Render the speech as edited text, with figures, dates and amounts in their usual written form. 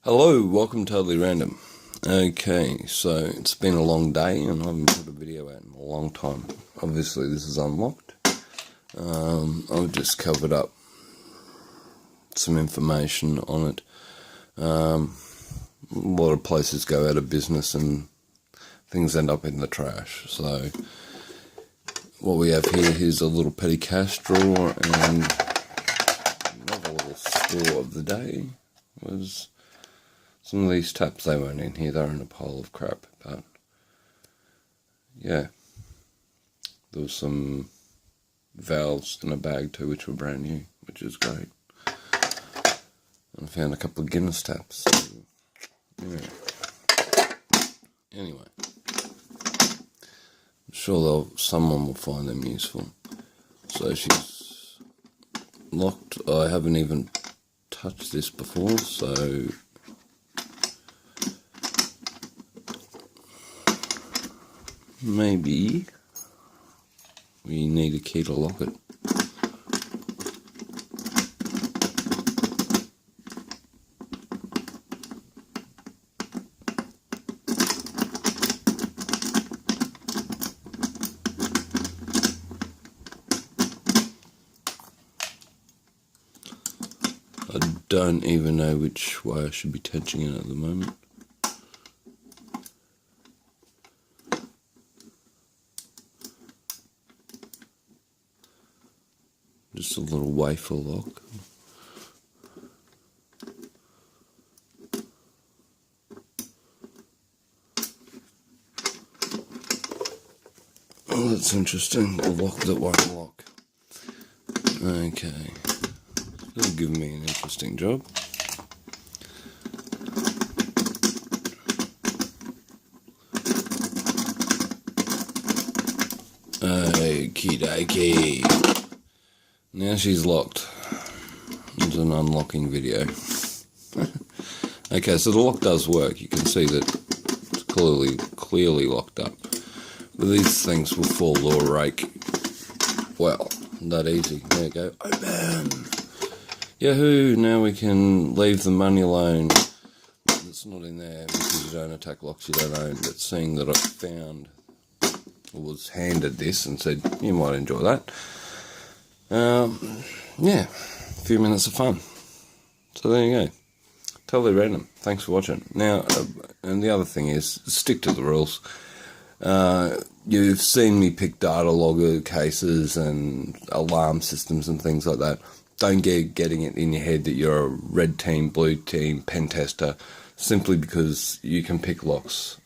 Hello, welcome to Totally Random. Okay, so it's been a long day and I haven't put a video out in a long time. Obviously this is unlocked. I've just covered up some information on it. A lot of places go out of business and things end up in the trash. So what we have here is a little petty cash drawer, and another little store of the day was some of these taps. They weren't in here, they're in a pile of crap, but yeah, there was some valves in a bag too which were brand new, which is great. And I found a couple of Guinness taps, so, yeah. Anyway, I'm sure someone will find them useful. So she's locked. I haven't even touched this before, so maybe we need a key to lock it. I don't even know which way I should be touching it at the moment. Just a little wafer lock. Oh, that's interesting. A lock that won't lock. Okay. That'll give me an interesting job. Okie dokie. Now she's locked. It's an unlocking video. Okay, so the lock does work. You can see that it's clearly locked up. But these things will fall or rake. Well, that easy. There you go. Open! Yahoo! Now we can leave the money alone. It's not in there because you don't attack locks you don't own. But seeing that I found or was handed this and said, you might enjoy that. Yeah, a few minutes of fun. So there you go. Totally random. Thanks for watching. Now, and the other thing is, stick to the rules. You've seen me pick data logger cases and alarm systems and things like that. Don't getting it in your head that you're a red team, blue team, pen tester, simply because you can pick locks.